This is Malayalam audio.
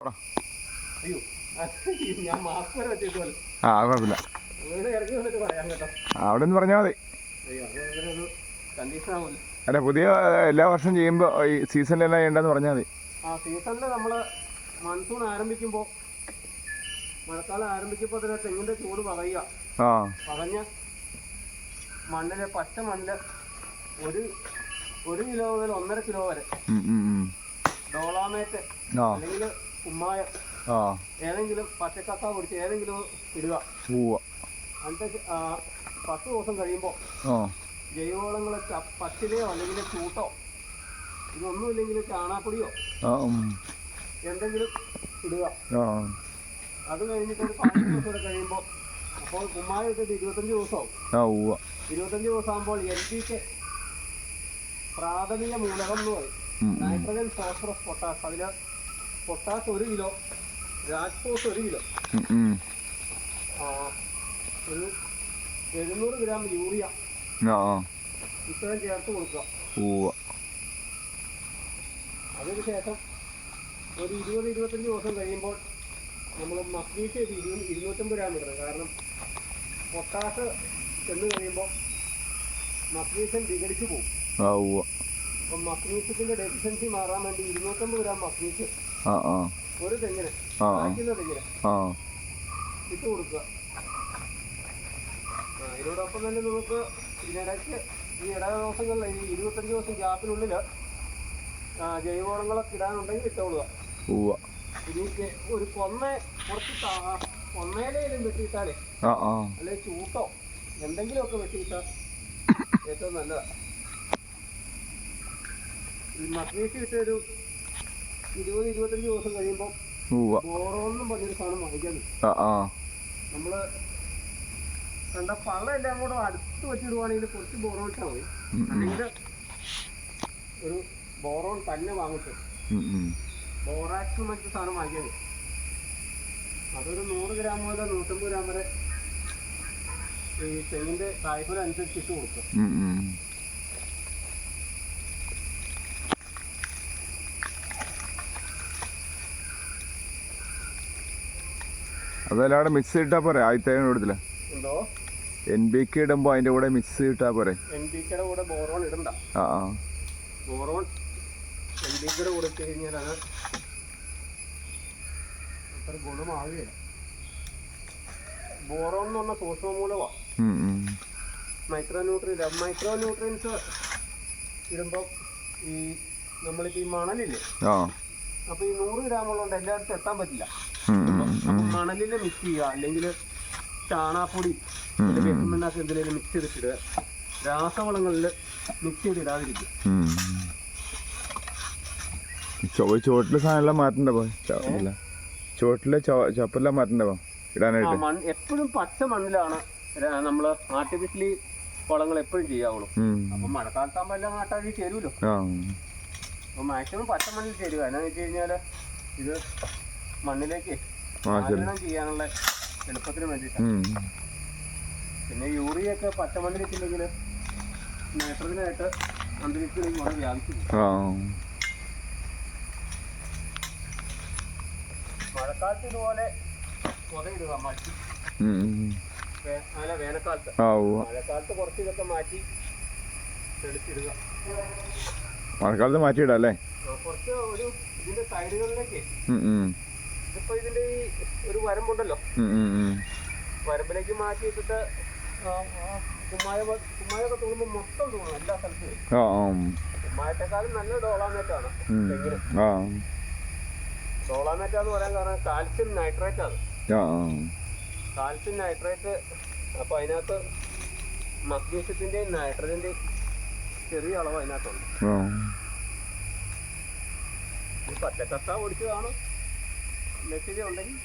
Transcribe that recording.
കുഴപ്പമില്ല. അവിടെ നിന്ന് പറഞ്ഞാൽ മതി. അല്ല, പുതിയ എല്ലാ വർഷം ചെയ്യുമ്പോൾ ഈ സീസണിലെല്ലാം ചെയ്യേണ്ടെന്ന് പറഞ്ഞാൽ മതി. സീസണിൽ നമ്മൾ മൺസൂൺ ആരംഭിക്കുമ്പോൾ, മഴക്കാലം ആരംഭിക്കുമ്പോൾ തന്നെ തെങ്ങിന്റെ ചൂട് പകയുക. പകഞ്ഞ് മണ്ണില്, പച്ച മണ്ണില് ഒരു കിലോ മുതൽ 1.5 കിലോ വരെ ഡോളാമേറ്റ് അല്ലെങ്കിൽ കുമ്മായം ഏതെങ്കിലും പച്ചക്കക്ക പൊടിച്ച് ഏതെങ്കിലും ഇടുക. എന്നിട്ട് 10 ദിവസം കഴിയുമ്പോൾ ജൈവവളങ്ങൾ പച്ചിലയോ അല്ലെങ്കിൽ ചൂട്ടോ ഇതൊന്നുമില്ലെങ്കിൽ ചാണാപ്പൊടിയോ എന്തെങ്കിലും ഇടുക. അത് കഴിഞ്ഞിട്ട് ഒരു 15 ദിവസം കൂടെ കഴിയുമ്പോൾ, അപ്പോൾ കുമ്മായം ഇട്ടിട്ട് 25 ദിവസമാവും. 25 ദിവസം ആകുമ്പോൾ NPK പ്രാഥമിക മൂലകം എന്ന് പറയും. Nitrogen, phosphorus, potash. അതിൽ പൊട്ടാഷ് 1 കിലോ, രാജ്ഫോസ് 1 കിലോ, ഒരു 700 ഗ്രാം യൂറിയ ഇത്രയും ചേർത്ത് കൊടുക്കുക. അതിനുശേഷം ഒരു 20-25 ദിവസം കഴിയുമ്പോൾ നമ്മൾ മഗ്നീഷ്യം 250 ഗ്രാം ഇടണം. കാരണം പൊട്ടാഷ് ചെന്ന് കഴിയുമ്പോൾ മഗ്നീഷ്യം വിഘടിച്ചു പോകും. അപ്പം മഗ്നീഷ്യത്തിന്റെ ഡെഫിഷ്യൻസി മാറാൻ വേണ്ടി 250 ഗ്രാം മഗ്നീഷ്യം ഒരു തെങ്ങിന്, കായ്ക്കുന്ന തെങ്ങിന് ഇട്ട് കൊടുക്കുക. ഇതിനോടൊപ്പം തന്നെ നമുക്ക് ഇതിനിടയ്ക്ക് ഈ ദിവസങ്ങളിൽ ഈ 25 ദിവസം ഗ്യാപ്പിനുള്ളിൽ ജൈവവളങ്ങളൊക്കെ ഇടാനുണ്ടെങ്കിൽ ഇട്ടുകൊള്ളുക. ഇനി ഒരു കുറച്ച് കൊന്നയിലും വെട്ടിയിട്ടാലേ, അല്ലെങ്കിൽ ചൂട്ടോ എന്തെങ്കിലുമൊക്കെ വെട്ടിയിട്ടാൽ ഏറ്റവും നല്ലതാണ്. ഈ മഗ്നീഷ്യം ഇട്ട് ഒരു 20-25 ദിവസം കഴിയുമ്പോൾ ബോറോണെന്നും പറഞ്ഞൊരു സാധനം വാങ്ങിക്കാൻ നമ്മള് കണ്ട പള്ളയെല്ലാം കൂടെ അടുത്ത് വെച്ചിടുവാണെങ്കിൽ കുറച്ച് ബോറോൺ ഇട്ടാൽ മതി. അല്ലെങ്കിൽ ഒരു ബോറോൺ തന്നെ വാങ്ങിച്ചു ബോറാക്സ് മറ്റു സാധനം വാങ്ങിക്കാൻ മതി. അതൊരു 100 ഗ്രാം മുതൽ 150 ഗ്രാം വരെ ഈ തെങ്ങിന്റെ കായ്ഫലം അനുസരിച്ച് ഇട്ട് കൊടുക്കും. അതെല്ലാം മിക്സ് ഇട്ടാ പോരെ? ആദ്യത്തെ കൊടുത്തില്ല എന്തോ NPK ഇടുമ്പോ അതിന്റെ കൂടെ മിക്സ് ഇട്ടാ പോരെ? NPKയുടെ കൂടെ ബോറോൺ ഇടണ്ട. ബോറോൺ NPKയുടെ കൂടെ ഇട്ട് കഴിഞ്ഞാൽ അത് അത്ര ഗുണമാവുകയില്ല. ബോറോൺ എന്ന് പറഞ്ഞ സൂക്ഷ്മമൂലമാണ്. മൈക്രോന്യൂട്രിയൻസ് ഇടുമ്പോൾ ഈ നമ്മളിപ്പോ ഈ മണലില്ലേ, അപ്പൊ ഈ 100 ഗ്രാമുള്ളതുകൊണ്ട് എല്ലായിടത്തും എത്താൻ പറ്റില്ല. മണലിൽ മിക്സ് ചെയ്യുക, അല്ലെങ്കിൽ ചാണാപ്പൊടി വേപ്പിണ്ണാക്ക് എന്തെങ്കിലും മിക്സ് ചെയ്തിട്ടിടുക. രാസവളങ്ങളിൽ മിക്സ് ചെയ്തിടാതിരിക്കും. ചുവട്ടിലെ സാധനം മാറ്റണ്ടേ? ചുവട്ടിലെ ചപ്പെല്ലാം മാറ്റണ്ടേ ഇടാനായിട്ട്? എപ്പോഴും പച്ച മണ്ണിലാണ് നമ്മൾ ആർട്ടിഫിഷ്യലി വളങ്ങൾ എപ്പോഴും ചെയ്യാവുള്ളൂ. അപ്പൊ മഴക്കാലത്താകുമ്പോ എല്ലാം നാട്ടാക്കി ചേരുമല്ലോ. അപ്പൊ മാക്സിമം പച്ച മണ്ണിൽ ചേരുക. എന്നാന്ന് വെച്ച് കഴിഞ്ഞാല് ഇത് മണ്ണിലേക്ക് ആഗിരണം ചെയ്യാനുള്ള എളുപ്പത്തിന് വേണ്ടിയിട്ടാണ്. പിന്നെ യൂറിയൊക്കെ പച്ചമണ്ണിലിട്ടില്ലെങ്കിൽ നൈട്രജനായിട്ട് അന്തരീക്ഷത്തിലേക്ക് വളരെ വ്യാപിച്ചു. മഴക്കാലത്ത് ഇതുപോലെ പുതയിടുക, മാറ്റി. അല്ല, വേനൽക്കാലത്ത്. മഴക്കാലത്ത് കുറച്ച് ഇതൊക്കെ മാറ്റി തെളിച്ചിടുക. മഴക്കാലത്ത് മാറ്റിയിടാം അല്ലേ? കുറച്ച് ഒരു ഇതിന്റെ സൈഡുകളിലേക്ക്. ഇതിപ്പോ ഇതിന്റെ ഈ ഒരു വരമ്പുണ്ടല്ലോ, വരമ്പിലേക്ക് മാറ്റി വെച്ചിട്ട് കുമ്മായൊക്കെ തൂങ്ങുമ്പോ മൊത്തം തൂങ്ങണം എല്ലാ സ്ഥലത്തും. കുമ്മായത്തെക്കാളും നല്ല ഡോളാമേറ്റാണ് തെങ്ങിന്. ഡോളാമേറ്റാന്ന് പറയാൻ കാരണം കാൽസ്യം നൈട്രേറ്റ് ആണ്. Calcium nitrate. അപ്പൊ അതിനകത്ത് മഗ്നീഷ്യത്തിന്റെയും നൈട്രജന്റെയും ചെറിയ അളവ് അതിനകത്തുണ്ട്. പച്ചക്കത്ത പൊടിച്ചതാണ് ലഭ്യത ഉണ്ടെങ്കിൽ